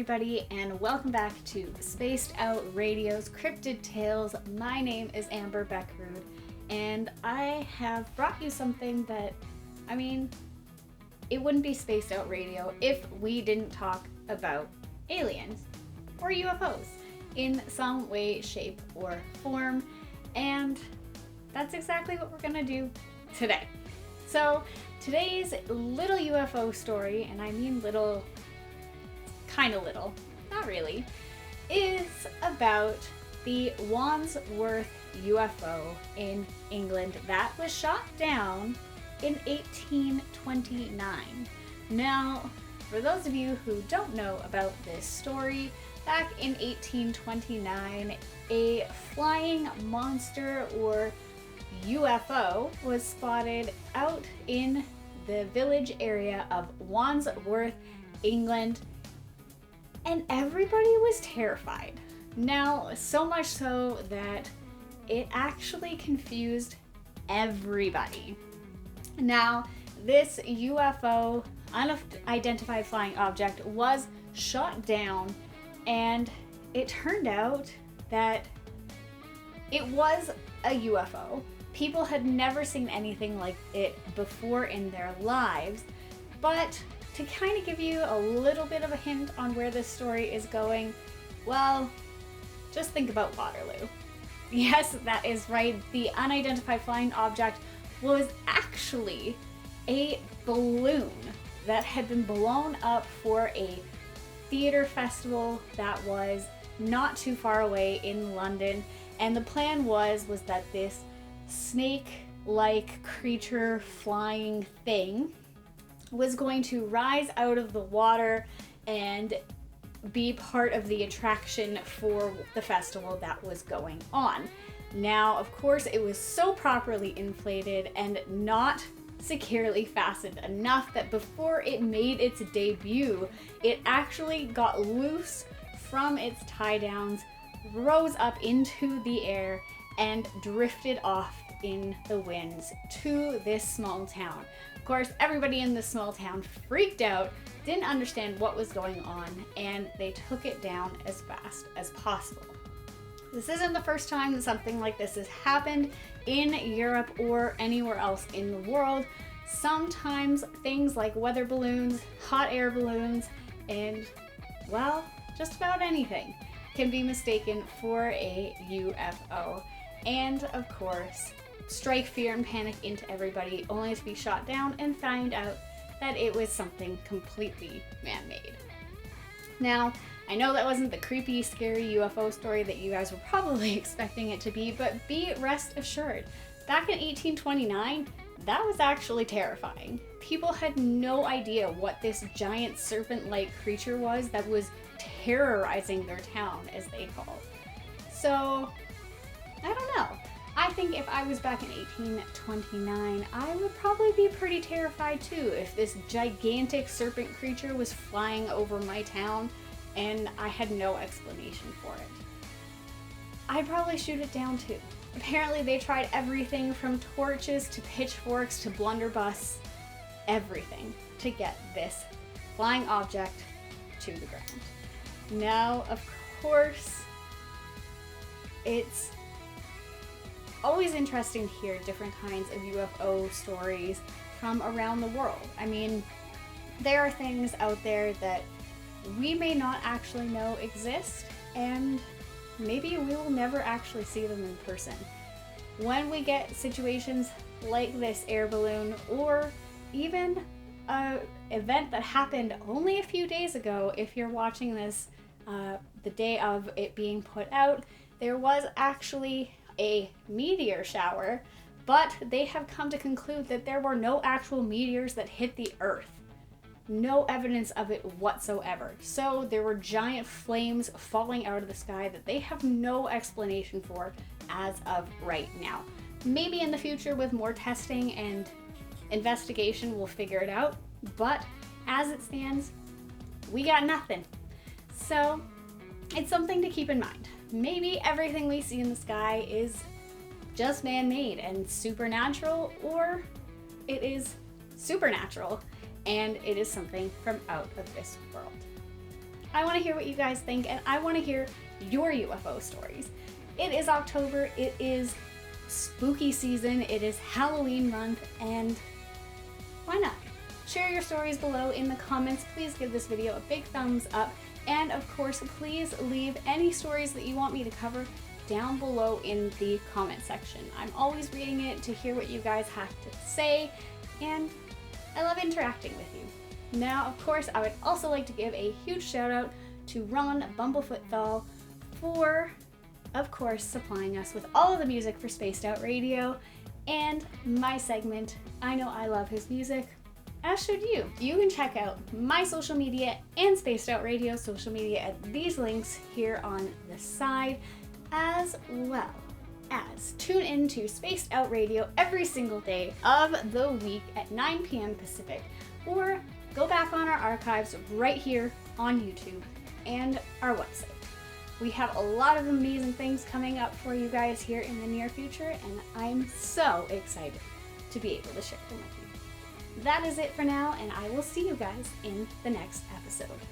everybody, and welcome back to Spaced Out Radio's Cryptid Tales. My name is Amber Beckrud, and I have brought you something that, it wouldn't be Spaced Out Radio if we didn't talk about aliens or UFOs in some way, shape, or form, and that's exactly what we're gonna do today. So today's little UFO story, and I mean little, kind of little, not really, is about the Wandsworth UFO in England that was shot down in 1829. Now, for those of you who don't know about this story, back in 1829, a flying monster or UFO was spotted out in the village area of Wandsworth, England, and everybody was terrified. Now, so much so that it actually confused everybody. Now, this UFO, unidentified flying object, was shot down, and it turned out that it was a UFO. People had never seen anything like it before in their lives, but to kind of give you a little bit of a hint on where this story is going, well, just think about Waterloo. Yes, that is right. The unidentified flying object was actually a balloon that had been blown up for a theater festival that was not too far away in London. And the plan was that this snake-like creature flying thing was going to rise out of the water and be part of the attraction for the festival that was going on. Now, of course, it was so properly inflated and not securely fastened enough that before it made its debut, it actually got loose from its tie downs, rose up into the air, and drifted off in the winds to this small town. Of course, everybody in this small town freaked out, didn't understand what was going on, and they took it down as fast as possible. This isn't the first time that something like this has happened in Europe or anywhere else in the world. Sometimes things like weather balloons, hot air balloons, and, well, just about anything can be mistaken for a UFO. And, of course, strike fear and panic into everybody, only to be shot down and find out that it was something completely man-made. Now, I know that wasn't the creepy, scary UFO story that you guys were probably expecting it to be, but be rest assured, back in 1829, that was actually terrifying. People had no idea what this giant serpent-like creature was that was terrorizing their town, as they called. So, I don't know. I think if I was back in 1829, I would probably be pretty terrified too if this gigantic serpent creature was flying over my town and I had no explanation for it. I'd probably shoot it down too. Apparently they tried everything from torches to pitchforks to blunderbuss, everything to get this flying object to the ground. Now, of course, it's always interesting to hear different kinds of UFO stories from around the world. I mean, there are things out there that we may not actually know exist, and maybe we will never actually see them in person. When we get situations like this air balloon, or even an event that happened only a few days ago, if you're watching this the day of it being put out, there was actually a meteor shower, but they have come to conclude that there were no actual meteors that hit the Earth. No evidence of it whatsoever. So there were giant flames falling out of the sky that they have no explanation for as of right now. Maybe in the future with more testing and investigation we'll figure it out, but as it stands, we got nothing. So it's something to keep in mind. Maybe everything we see in the sky is just man-made and supernatural, or it is supernatural and it is something from out of this world. I want to hear what you guys think, and I want to hear your UFO stories. It is October, it is spooky season, it is Halloween month, and why not? Share your stories below in the comments. Please give this video a big thumbs up, and of course, please leave any stories that you want me to cover down below in the comment section. I'm always reading it to hear what you guys have to say, and I love interacting with you. Now, of course, I would also like to give a huge shout out to Ron Bumblefoot THAL for, of course, supplying us with all of the music for Spaced Out Radio and my segment, I Know I Love His Music, as should you. You can check out my social media and Spaced Out Radio social media at these links here on the side, as well as tune into Spaced Out Radio every single day of the week at 9 p.m. Pacific, or go back on our archives right here on YouTube and our website. We have a lot of amazing things coming up for you guys here in the near future, and I'm so excited to be able to share them with you. That is it for now, and I will see you guys in the next episode.